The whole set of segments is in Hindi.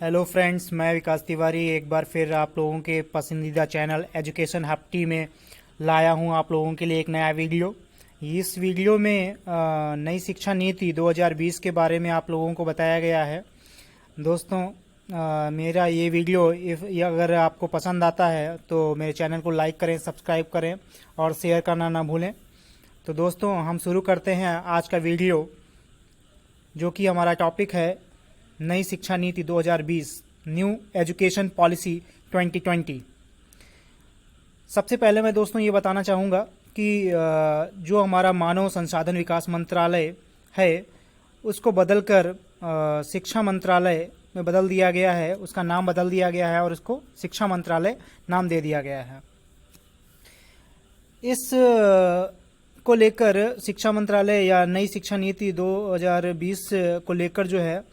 हेलो फ्रेंड्स, मैं विकास तिवारी एक बार फिर आप लोगों के पसंदीदा चैनल एजुकेशन हफ्ती में लाया हूं आप लोगों के लिए एक नया वीडियो। इस वीडियो में नई शिक्षा नीति 2020 के बारे में आप लोगों को बताया गया है। दोस्तों, मेरा ये वीडियो ये अगर आपको पसंद आता है तो मेरे चैनल को लाइक करें, सब्सक्राइब करें और शेयर करना ना भूलें। तो दोस्तों, हम शुरू करते हैं आज का वीडियो, जो कि हमारा टॉपिक है नई शिक्षा नीति 2020, न्यू एजुकेशन पॉलिसी 2020। सबसे पहले मैं दोस्तों ये बताना चाहूँगा कि जो हमारा मानव संसाधन विकास मंत्रालय है उसको बदलकर शिक्षा मंत्रालय में बदल दिया गया है। उसका नाम बदल दिया गया है और उसको शिक्षा मंत्रालय नाम दे दिया गया है। इस को लेकर शिक्षा मंत्रालय या नई शिक्षा नीति 2020 को लेकर जो है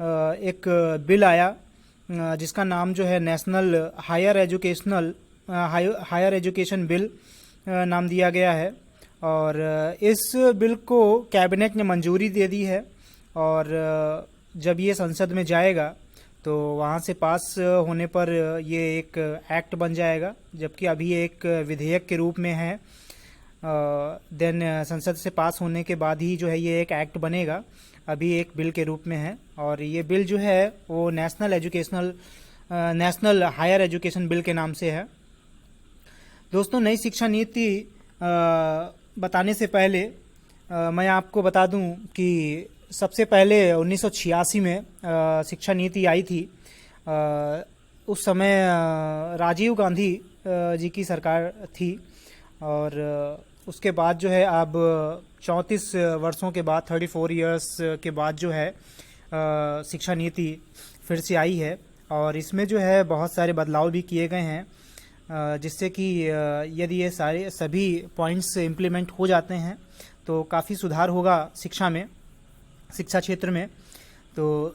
एक बिल आया, जिसका नाम जो है नेशनल हायर एजुकेशन बिल नाम दिया गया है। और इस बिल को कैबिनेट ने मंजूरी दे दी है और जब ये संसद में जाएगा तो वहाँ से पास होने पर ये एक एक्ट बन जाएगा, जबकि अभी एक विधेयक के रूप में है। देन संसद से पास होने के बाद ही जो है ये एक एक्ट बनेगा, अभी एक बिल के रूप में है। और ये बिल जो है वो नेशनल हायर एजुकेशन बिल के नाम से है। दोस्तों, नई शिक्षा नीति बताने से पहले मैं आपको बता दूं कि सबसे पहले 1986 में शिक्षा नीति आई थी। उस समय राजीव गांधी जी की सरकार थी और उसके बाद जो है अब 34 वर्षों के बाद 34 इयर्स के बाद जो है शिक्षा नीति फिर से आई है और इसमें जो है बहुत सारे बदलाव भी किए गए हैं, जिससे कि यदि ये सारे सभी पॉइंट्स इम्प्लीमेंट हो जाते हैं तो काफ़ी सुधार होगा शिक्षा क्षेत्र में। तो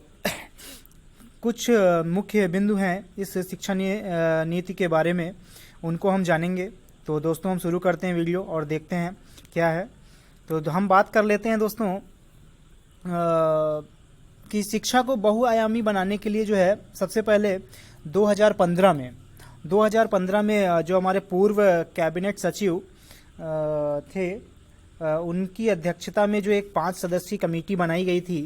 कुछ मुख्य बिंदु हैं इस शिक्षा नीति के बारे में, उनको हम जानेंगे। तो दोस्तों, हम शुरू करते हैं वीडियो और देखते हैं क्या है। तो हम बात कर लेते हैं दोस्तों कि शिक्षा को बहुआयामी बनाने के लिए जो है सबसे पहले 2015 में जो हमारे पूर्व कैबिनेट सचिव थे, उनकी अध्यक्षता में जो एक 5 सदस्यीय कमेटी बनाई गई थी।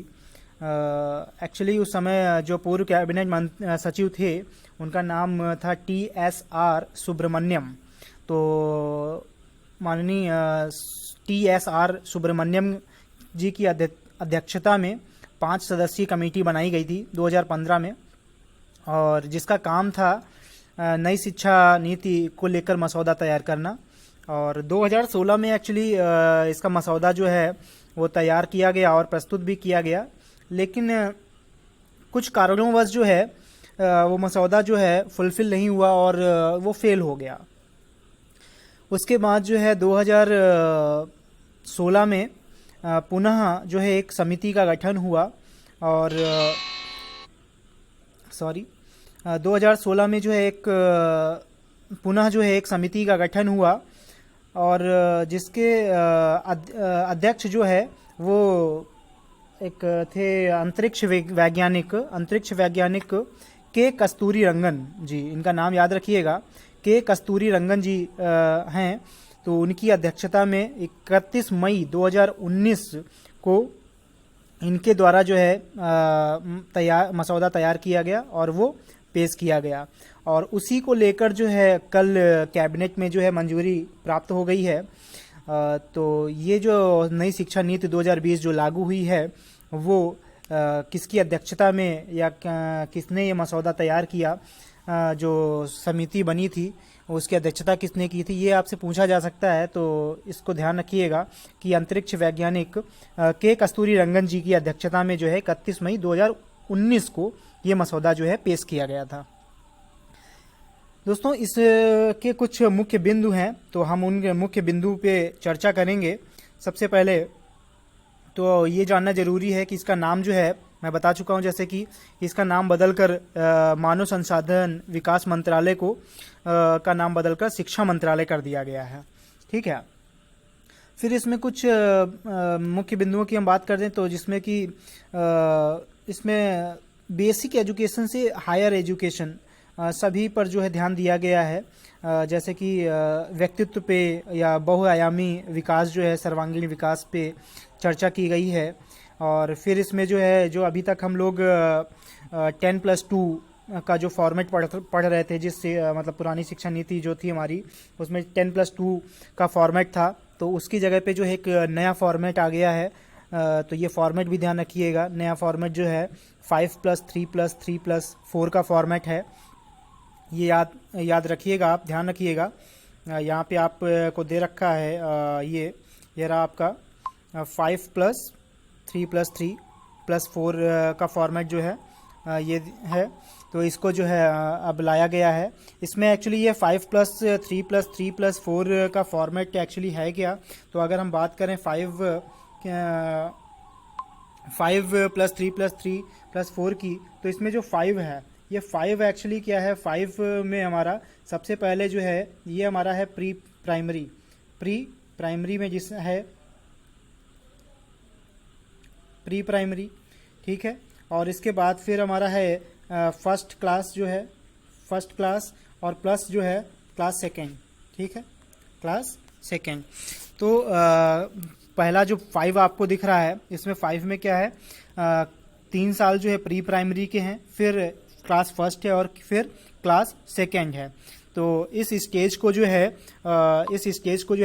एक्चुअली उस समय जो पूर्व कैबिनेट सचिव थे उनका नाम था TSR सुब्रमण्यम। तो माननीय TSR सुब्रमण्यम जी की अध्यक्षता में 5 सदस्यीय कमेटी बनाई गई थी 2015 में, और जिसका काम था नई शिक्षा नीति को लेकर मसौदा तैयार करना। और 2016 में एक्चुअली इसका मसौदा जो है वो तैयार किया गया और प्रस्तुत भी किया गया, लेकिन कुछ कारणोंवश जो है वो मसौदा जो है फुलफिल नहीं हुआ और वो फेल हो गया। उसके बाद जो है 2016 में पुनः जो है एक समिति का गठन हुआ और 2016 में जो है एक पुनः जो है एक समिति का गठन हुआ और जिसके अध्यक्ष जो है वो एक थे अंतरिक्ष वैज्ञानिक के कस्तूरी रंगन जी, इनका नाम याद रखिएगा, के कस्तूरी रंगन जी हैं। तो उनकी अध्यक्षता में 31 मई 2019 को इनके द्वारा जो है मसौदा तैयार किया गया और वो पेश किया गया, और उसी को लेकर जो है कल कैबिनेट में जो है मंजूरी प्राप्त हो गई है। तो ये जो नई शिक्षा नीति 2020 जो लागू हुई है वो किसकी अध्यक्षता में या किसने ये मसौदा तैयार किया, जो समिति बनी थी उसकी अध्यक्षता किसने की थी, ये आपसे पूछा जा सकता है। तो इसको ध्यान रखिएगा कि अंतरिक्ष वैज्ञानिक के कस्तूरी रंगन जी की अध्यक्षता में जो है 31 मई 2019 को ये मसौदा जो है पेश किया गया था। दोस्तों, इसके कुछ मुख्य बिंदु हैं, तो हम उन मुख्य बिंदु पे चर्चा करेंगे। सबसे पहले तो ये जानना जरूरी है कि इसका नाम जो है मैं बता चुका हूं, जैसे कि इसका नाम बदलकर मानव संसाधन विकास मंत्रालय को का नाम बदलकर शिक्षा मंत्रालय कर दिया गया है। ठीक है। फिर इसमें कुछ मुख्य बिंदुओं की हम बात कर दें तो जिसमें कि इसमें बेसिक एजुकेशन से हायर एजुकेशन सभी पर जो है ध्यान दिया गया है। जैसे कि व्यक्तित्व पे या बहुआयामी विकास जो है, सर्वांगीण विकास पे चर्चा की गई है। और फिर इसमें जो है, जो अभी तक हम लोग 10+2 का जो फॉर्मेट पढ़ रहे थे, जिससे मतलब पुरानी शिक्षा नीति जो थी हमारी, उसमें 10+2 का फॉर्मेट था, तो उसकी जगह पे जो है एक नया फॉर्मेट आ गया है। तो ये फॉर्मेट भी ध्यान रखिएगा। नया फॉर्मेट जो है 5+3+3+4 का फॉर्मेट है। ये याद रखिएगा, आप ध्यान रखिएगा। यहाँ पे आप को दे रखा है ये रहा आपका 5+3+3+4 का फॉर्मेट जो है ये है। तो इसको जो है अब लाया गया है। इसमें एक्चुअली ये 5+3+3+4 का फॉर्मेट एक्चुअली है क्या? तो अगर हम बात करें 5+3+3+4 की, तो इसमें जो 5 है, ये 5 एक्चुअली क्या है? 5 में हमारा सबसे पहले जो है ये हमारा है प्री प्राइमरी में जिस है प्री प्राइमरी, ठीक है। और इसके बाद फिर हमारा है फर्स्ट क्लास जो है, फर्स्ट क्लास, और प्लस जो है क्लास सेकेंड, ठीक है, क्लास सेकेंड। तो पहला जो 5 आपको दिख रहा है, इसमें 5 में क्या है, 3 साल जो है प्री प्राइमरी के हैं, फिर क्लास फर्स्ट है और फिर क्लास सेकेंड है। तो इस स्टेज को जो है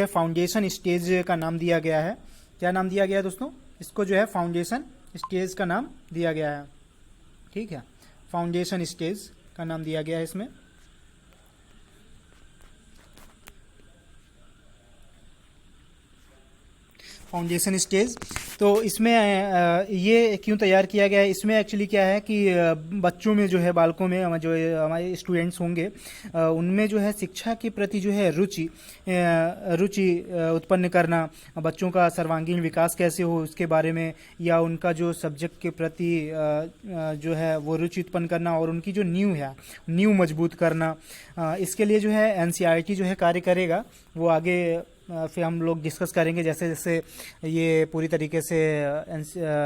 फाउंडेशन स्टेज का नाम दिया गया है। क्या नाम दिया गया है दोस्तों? इसको जो है फाउंडेशन स्टेज का नाम दिया गया है, ठीक है, फाउंडेशन स्टेज का नाम दिया गया है इसमें। Foundation stage. तो इसमें ये क्यों तैयार किया गया है? इसमें एक्चुअली क्या है कि बच्चों में जो है, बालकों में, जो हमारे स्टूडेंट्स होंगे, उनमें जो है शिक्षा के प्रति जो है रुचि उत्पन्न करना, बच्चों का सर्वांगीण विकास कैसे हो उसके बारे में, या उनका जो सब्जेक्ट के प्रति जो है वो रुचि उत्पन्न करना, और उनकी जो नींव मजबूत करना, इसके लिए जो है एनसीईआरटी जो है कार्य करेगा। वो आगे फिर हम लोग डिस्कस करेंगे जैसे जैसे ये पूरी तरीके से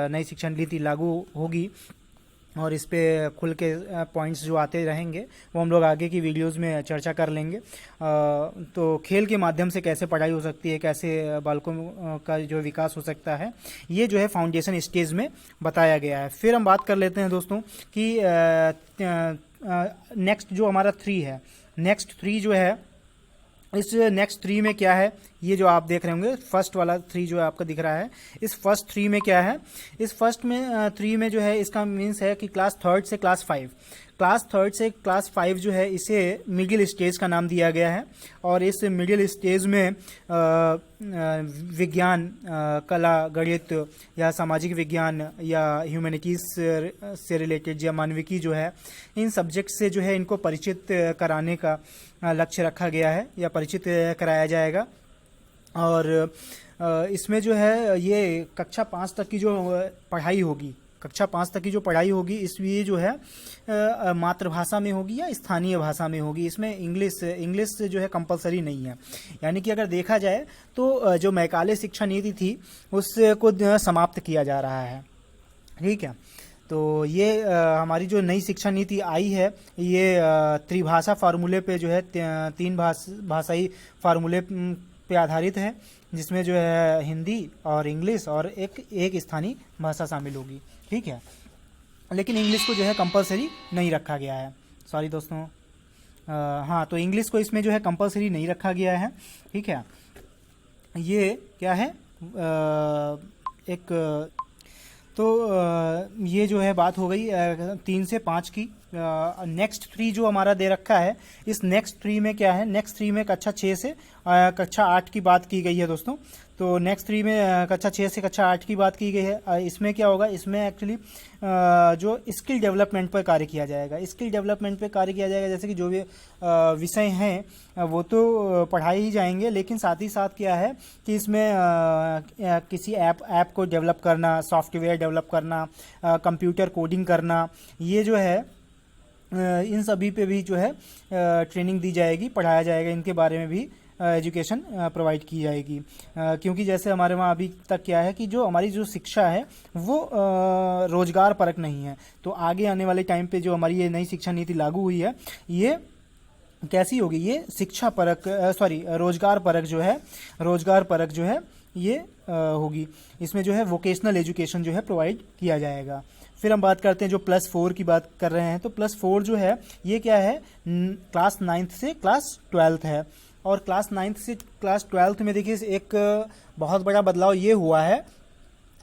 नई शिक्षा नीति लागू होगी, और इस पे खुल के पॉइंट्स जो आते रहेंगे वो हम लोग आगे की वीडियोस में चर्चा कर लेंगे। तो खेल के माध्यम से कैसे पढ़ाई हो सकती है, कैसे बालकों का जो विकास हो सकता है, ये जो है फाउंडेशन स्टेज में बताया गया है। फिर हम बात कर लेते हैं दोस्तों कि नेक्स्ट जो हमारा 3 है, नेक्स्ट 3 जो है, इस नेक्स्ट 3 में क्या है, ये जो आप देख रहे होंगे फर्स्ट वाला 3 जो है आपका दिख रहा है, इस फर्स्ट 3 में क्या है, इस फर्स्ट में 3 में जो है इसका मीन्स है कि क्लास 3 से क्लास 5, क्लास 3 से क्लास 5 जो है इसे मिडिल स्टेज का नाम दिया गया है। और इस मिडिल स्टेज में विज्ञान, कला, गणित या सामाजिक विज्ञान या ह्यूमैनिटीज़ से रिलेटेड या मानविकी जो है, इन सब्जेक्ट से जो है इनको परिचित कराने का लक्ष्य रखा गया है या परिचित कराया जाएगा। और इसमें जो है ये कक्षा 5 तक की जो पढ़ाई होगी, कक्षा 5 तक की जो पढ़ाई होगी, इसलिए जो है मातृभाषा में होगी या स्थानीय भाषा में होगी। इसमें इंग्लिश जो है कंपलसरी नहीं है। यानी कि अगर देखा जाए तो जो मैकाले शिक्षा नीति थी उसको समाप्त किया जा रहा है, ठीक है। तो ये हमारी जो नई शिक्षा नीति आई है, ये त्रिभाषा फार्मूले पे जो है 3 भाषाई फार्मूले पे आधारित है, जिसमें जो है हिंदी और इंग्लिश और एक स्थानीय भाषा शामिल होगी, ठीक है। लेकिन इंग्लिश को जो है कंपलसरी नहीं रखा गया है। सॉरी दोस्तों, हाँ, तो इंग्लिश को इसमें जो है कंपलसरी नहीं रखा गया है, ठीक है। ये क्या है, तो ये जो है बात हो गई 3 से 5 की। नेक्स्ट 3 जो हमारा दे रखा है, इस नेक्स्ट 3 में क्या है, नेक्स्ट 3 में कक्षा 6 से कक्षा 8 की बात की गई है दोस्तों। तो नेक्स्ट 3 में कक्षा 6 से कक्षा 8 की बात की गई है। इसमें क्या होगा, इसमें एक्चुअली जो स्किल डेवलपमेंट पर कार्य किया जाएगा, स्किल डेवलपमेंट पर कार्य किया जाएगा। जैसे कि जो भी विषय हैं वो तो पढ़ाए ही जाएंगे, लेकिन साथ ही साथ क्या है कि इसमें किसी ऐप को डेवलप करना, सॉफ्टवेयर डेवलप करना, कंप्यूटर कोडिंग करना, ये जो है इन सभी पे भी जो है ट्रेनिंग दी जाएगी, पढ़ाया जाएगा, इनके बारे में भी एजुकेशन प्रोवाइड की जाएगी। क्योंकि जैसे हमारे वहाँ अभी तक क्या है कि जो हमारी जो शिक्षा है वो रोजगार परक नहीं है। तो आगे आने वाले टाइम पे जो हमारी ये नई शिक्षा नीति लागू हुई है ये कैसी होगी, ये शिक्षा परक सॉरी रोजगार परक जो है, रोजगार परक जो है ये होगी। इसमें जो है वोकेशनल एजुकेशन जो है प्रोवाइड किया जाएगा। फिर हम बात करते हैं जो +4 की बात कर रहे हैं, तो +4 जो है ये क्या है, क्लास 9th से क्लास 12th है। और क्लास 9th से क्लास 12th में देखिए एक बहुत बड़ा बदलाव ये हुआ है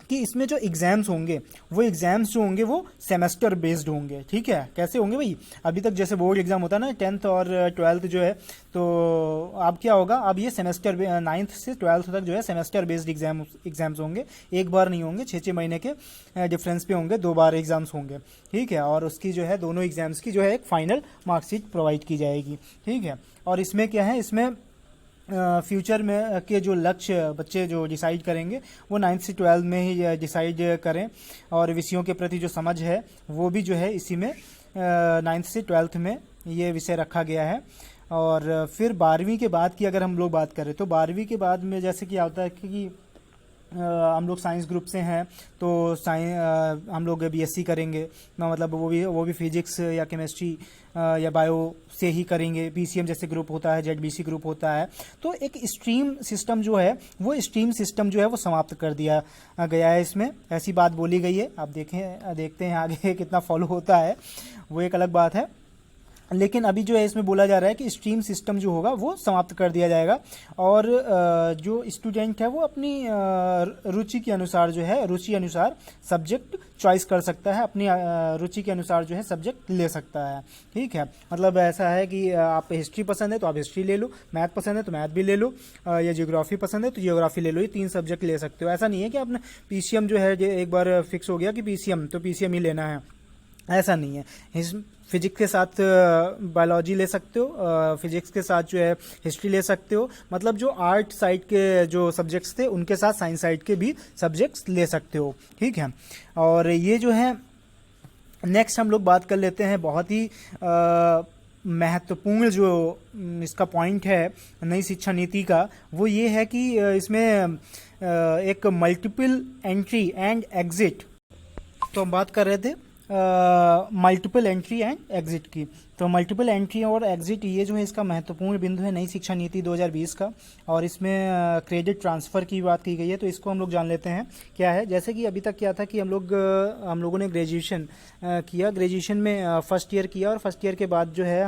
कि इसमें जो एग्ज़ाम्स होंगे वो एग्ज़ाम्स जो होंगे वो सेमेस्टर बेस्ड होंगे। ठीक है, कैसे होंगे भाई, अभी तक जैसे बोर्ड एग्जाम होता है ना 10th और 12th जो है, तो अब क्या होगा, अब ये सेमेस्टर 9th से 12th तक जो है सेमेस्टर बेस्ड एग्जाम्स होंगे। एक बार नहीं होंगे, 6-6 महीने के डिफरेंस पे होंगे, 2 बार एग्जाम्स होंगे। ठीक है, और उसकी जो है दोनों एग्जाम्स की जो है एक फाइनल मार्कशीट प्रोवाइड की जाएगी। ठीक है, और इसमें क्या है, इसमें फ्यूचर में के जो लक्ष्य बच्चे जो डिसाइड करेंगे वो 9th से 12th में ही डिसाइड करें, और विषयों के प्रति जो समझ है वो भी जो है इसी में 9th से 12th में ये विषय रखा गया है। और फिर 12वीं के बाद की अगर हम लोग बात करें तो 12वीं के बाद में जैसे कि होता है कि हम लोग साइंस ग्रुप से हैं तो हम लोग बीएससी करेंगे, मतलब वो भी फिजिक्स या केमिस्ट्री या बायो से ही करेंगे। पीसीएम जैसे ग्रुप होता है, जेडबीसी ग्रुप होता है। तो एक स्ट्रीम सिस्टम जो है वो स्ट्रीम सिस्टम जो है वो समाप्त कर दिया गया है, इसमें ऐसी बात बोली गई है। आप देखते हैं आगे कितना फॉलो होता है, वो एक अलग बात है। लेकिन अभी जो है इसमें बोला जा रहा है कि स्ट्रीम सिस्टम जो होगा वो समाप्त कर दिया जाएगा, और जो स्टूडेंट है वो अपनी रुचि के अनुसार जो है, रुचि अनुसार सब्जेक्ट चॉइस कर सकता है, अपनी रुचि के अनुसार जो है सब्जेक्ट ले सकता है। ठीक है, मतलब ऐसा है कि आप हिस्ट्री पसंद है तो आप हिस्ट्री ले लो, मैथ पसंद है तो मैथ भी ले लो, या जियोग्राफी पसंद है तो जियोग्राफी ले लो। ये 3 सब्जेक्ट ले सकते हो। ऐसा नहीं है कि आपने पीसीएम जो है एक बार फिक्स हो गया कि पीसीएम तो पीसीएम ही लेना है, ऐसा नहीं है। फिजिक्स के साथ बायोलॉजी ले सकते हो, फिजिक्स के साथ जो है हिस्ट्री ले सकते हो, मतलब जो आर्ट साइड के जो सब्जेक्ट्स थे उनके साथ साइंस साइड के भी सब्जेक्ट्स ले सकते हो। ठीक है, और ये जो है नेक्स्ट हम लोग बात कर लेते हैं बहुत ही महत्वपूर्ण जो इसका पॉइंट है नई शिक्षा नीति का, वो ये है कि इसमें एक मल्टीपल एंट्री एंड एग्जिट, तो हम बात कर रहे थे मल्टीपल एंट्री एंड एग्जिट की। तो मल्टीपल एंट्री और एग्जिट ये जो है इसका महत्वपूर्ण बिंदु है नई शिक्षा नीति 2020 का, और इसमें क्रेडिट ट्रांसफ़र की बात की गई है। तो इसको हम लोग जान लेते हैं क्या है। जैसे कि अभी तक क्या था कि हम लोगों ने ग्रेजुएशन किया, ग्रेजुएशन में फर्स्ट ईयर किया, और फर्स्ट ईयर के बाद जो है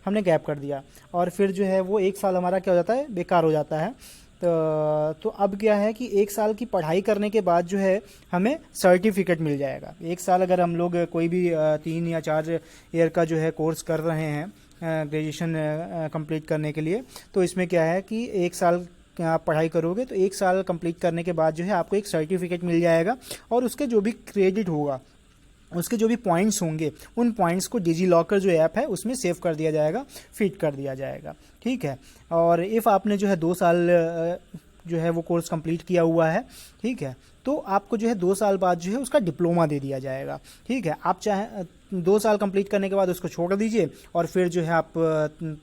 हमने गैप कर दिया, और फिर जो है वो 1 साल हमारा क्या हो जाता है, बेकार हो जाता है। तो अब क्या है कि 1 साल की पढ़ाई करने के बाद जो है हमें सर्टिफिकेट मिल जाएगा। 1 साल अगर हम लोग कोई भी 3 या 4 ईयर का जो है कोर्स कर रहे हैं ग्रेजुएशन कंप्लीट करने के लिए, तो इसमें क्या है कि 1 साल आप पढ़ाई करोगे तो 1 साल कंप्लीट करने के बाद जो है आपको एक सर्टिफिकेट मिल जाएगा, और उसके जो भी क्रेडिट होगा, उसके जो भी पॉइंट्स होंगे, उन पॉइंट्स को डिजी लॉकर जो ऐप है उसमें सेव कर दिया जाएगा, फीड कर दिया जाएगा। ठीक है, और इफ़ आपने जो है 2 साल जो है वो कोर्स कंप्लीट किया हुआ है, ठीक है, तो आपको जो है 2 साल बाद जो है उसका डिप्लोमा दे दिया जाएगा। ठीक है, आप चाहे 2 साल कंप्लीट करने के बाद उसको छोड़ दीजिए, और फिर जो है आप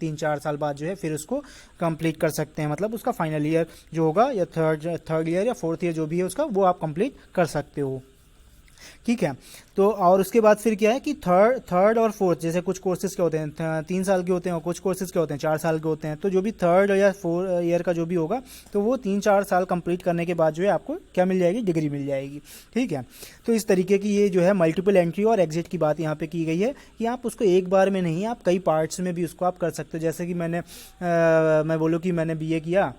3-4 साल बाद जो है फिर उसको कंप्लीट कर सकते हैं, मतलब उसका फाइनल ईयर जो होगा या थर्ड ईयर या 4th ईयर जो भी है उसका, वो आप कंप्लीट कर सकते हो। ठीक है, तो और उसके बाद फिर क्या है कि थर्ड और फोर्थ, जैसे कुछ कोर्सेज के होते हैं 3 साल के होते हैं, और कुछ कोर्सेज के होते हैं 4 साल के होते हैं। तो जो भी 3rd या 4th ईयर का जो भी होगा, तो वो 3-4 साल कंप्लीट करने के बाद जो है आपको क्या मिल जाएगी, डिग्री मिल जाएगी। ठीक है, तो इस तरीके की ये जो है मल्टीपल एंट्री और एग्जिट की बात यहाँ पे की गई है कि आप उसको एक बार में नहीं, आप कई पार्ट्स में भी उसको आप कर सकते हो। जैसे कि मैं बोलूँ कि मैंने BA किया,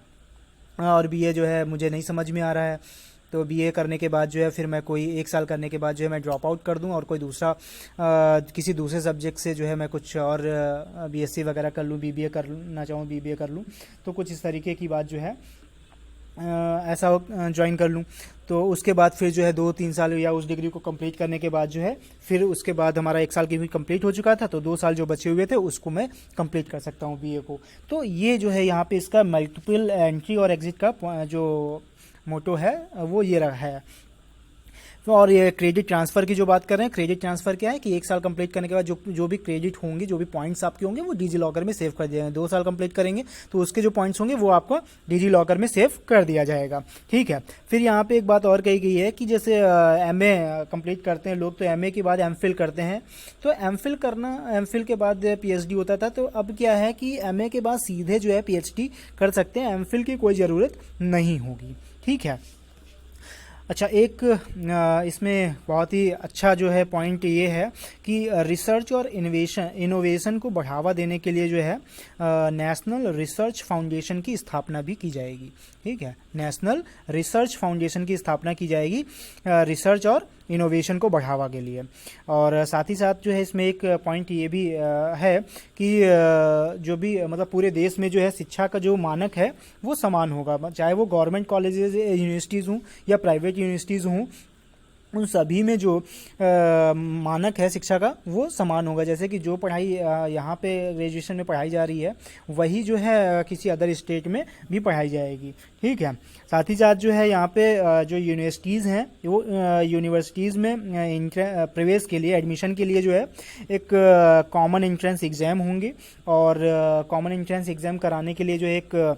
और BA जो है मुझे नहीं समझ में आ रहा है, तो BA करने के बाद जो है फिर मैं कोई 1 साल करने के बाद जो है मैं ड्रॉप आउट कर दूं, और कोई दूसरा किसी दूसरे सब्जेक्ट से जो है मैं कुछ और BSc वगैरह कर लूं, BBA करना चाहूँ BBA कर लूं, तो कुछ इस तरीके की बात जो है ऐसा ज्वाइन कर लूं। तो उसके बाद फिर जो है 2-3 साल या उस डिग्री को कंप्लीट करने के बाद जो है फिर उसके बाद हमारा 1 साल की भी कंप्लीट हो चुका था, तो 2 साल जो बचे हुए थे उसको मैं कंप्लीट कर सकता हूँ BA को। तो ये जो है यहाँ पे इसका मल्टीपल एंट्री और एग्जिट का जो मोटो है वो ये रहा है। तो और ये क्रेडिट ट्रांसफ़र की जो बात कर रहे हैं, क्रेडिट ट्रांसफ़र क्या है कि 1 साल कंप्लीट करने के बाद जो भी क्रेडिट होंगे, जो भी पॉइंट्स आपके होंगे वो डिजी लॉकर में सेव कर दिए जाएंगे। 2 साल कंप्लीट करेंगे तो उसके जो पॉइंट्स होंगे वो आपको डिजी लॉकर में सेव कर दिया जाएगा। ठीक है। फिर यहाँ पे एक बात और कही गई है कि जैसे एमए कंप्लीट करते हैं लोग तो एमए के बाद एमफिल करते हैं, तो एमफिल के बाद पीएचडी होता था, तो अब क्या है कि एमए के बाद सीधे जो है पीएचडी कर सकते हैं, एमफिल की कोई ज़रूरत नहीं होगी। ठीक है। अच्छा, एक इसमें बहुत ही अच्छा जो है पॉइंट ये है कि रिसर्च और इनोवेशन को बढ़ावा देने के लिए जो है नेशनल रिसर्च फाउंडेशन की स्थापना भी की जाएगी। ठीक है, नेशनल रिसर्च फाउंडेशन की स्थापना की जाएगी रिसर्च और इनोवेशन को बढ़ावा के लिए। और साथ ही साथ जो है इसमें एक पॉइंट ये भी है कि जो भी मतलब पूरे देश में जो है शिक्षा का जो मानक है वो समान होगा, चाहे वो गवर्नमेंट कॉलेजेस यूनिवर्सिटीज़ हों या प्राइवेट यूनिवर्सिटीज़ हों, उन सभी में जो मानक है शिक्षा का वो समान होगा। जैसे कि जो पढ़ाई यहाँ पे ग्रेजुएशन में पढ़ाई जा रही है वही जो है किसी अदर स्टेट में भी पढ़ाई जाएगी। ठीक है। साथ ही साथ जो है यहाँ पे जो यूनिवर्सिटीज़ हैं वो यूनिवर्सिटीज़ में प्रवेश के लिए, एडमिशन के लिए जो है एक कॉमन एंट्रेंस एग्ज़ाम होंगे, और कॉमन एंट्रेंस एग्ज़ाम कराने के लिए जो एक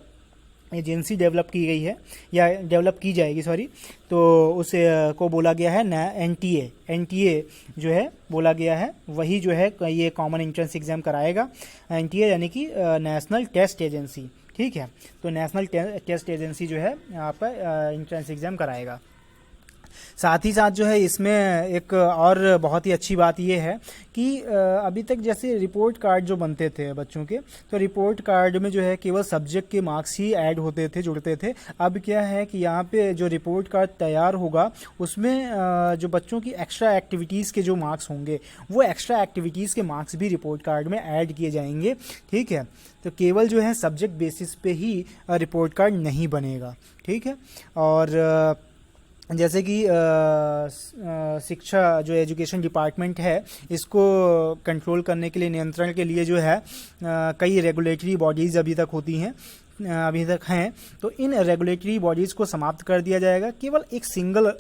एजेंसी डेवलप की गई है या डेवलप की जाएगी, सॉरी, तो उसे को बोला गया है एनटीए जो है बोला गया है, वही जो है ये कॉमन एंट्रेंस एग्ज़ाम कराएगा। एनटीए यानी कि नेशनल टेस्ट एजेंसी। ठीक है, तो नेशनल टेस्ट एजेंसी जो है आपका एंट्रेंस एग्ज़ाम कराएगा। साथ ही साथ जो है इसमें एक और बहुत ही अच्छी बात ये है कि अभी तक जैसे रिपोर्ट कार्ड जो बनते थे बच्चों के, तो रिपोर्ट कार्ड में जो है केवल सब्जेक्ट के मार्क्स ही ऐड होते थे, जुड़ते थे। अब क्या है कि यहाँ पे जो रिपोर्ट कार्ड तैयार होगा उसमें जो बच्चों की एक्स्ट्रा एक्टिविटीज़ के जो मार्क्स होंगे वो एक्स्ट्रा एक्टिविटीज़ के मार्क्स भी रिपोर्ट कार्ड में ऐड किए जाएंगे। ठीक है, तो केवल जो है सब्जेक्ट बेसिस पे ही रिपोर्ट कार्ड नहीं बनेगा। ठीक है। और जैसे कि शिक्षा जो एजुकेशन डिपार्टमेंट है इसको कंट्रोल करने के लिए, नियंत्रण के लिए जो है कई रेगुलेटरी बॉडीज़ अभी तक हैं, तो इन रेगुलेटरी बॉडीज़ को समाप्त कर दिया जाएगा। केवल एक सिंगल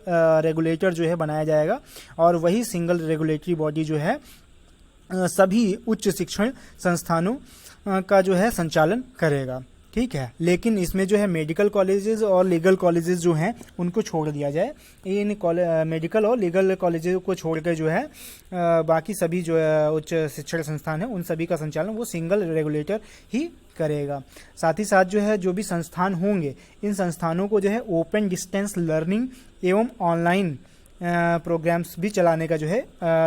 रेगुलेटर जो है बनाया जाएगा, और वही सिंगल रेगुलेटरी बॉडी जो है सभी उच्च शिक्षण संस्थानों का जो है संचालन करेगा। ठीक है, लेकिन इसमें जो है मेडिकल कॉलेजेस और लीगल कॉलेजेस जो हैं उनको छोड़ दिया जाए। इन मेडिकल और लीगल कॉलेजेस को छोड़कर जो है बाकी सभी जो है उच्च शिक्षण संस्थान हैं उन सभी का संचालन वो सिंगल रेगुलेटर ही करेगा। साथ ही साथ जो है जो भी संस्थान होंगे इन संस्थानों को जो है ओपन डिस्टेंस लर्निंग एवं ऑनलाइन प्रोग्राम्स भी चलाने का जो है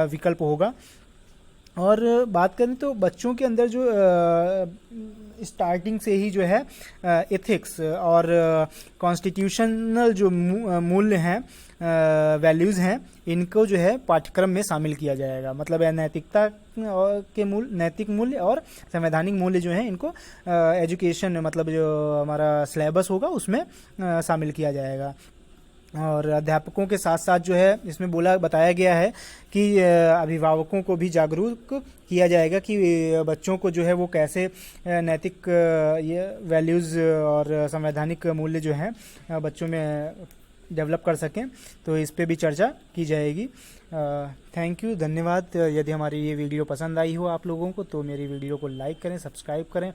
विकल्प होगा। और बात करें तो बच्चों के अंदर जो स्टार्टिंग से ही जो है एथिक्स और कॉन्स्टिट्यूशनल जो मूल्य हैं, वैल्यूज़ हैं, इनको जो है पाठ्यक्रम में शामिल किया जाएगा। मतलब नैतिकता के मूल्य, नैतिक मूल्य और संवैधानिक मूल्य जो हैं इनको एजुकेशन मतलब जो हमारा सिलेबस होगा उसमें शामिल किया जाएगा। और अध्यापकों के साथ साथ जो है इसमें बताया गया है कि अभिभावकों को भी जागरूक किया जाएगा कि बच्चों को जो है वो कैसे नैतिक ये वैल्यूज़ और संवैधानिक मूल्य जो हैं बच्चों में डेवलप कर सकें, तो इस पे भी चर्चा की जाएगी। थैंक यू, धन्यवाद। यदि हमारी ये वीडियो पसंद आई हो आप लोगों को तो मेरी वीडियो को लाइक करें, सब्सक्राइब करें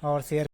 और शेयर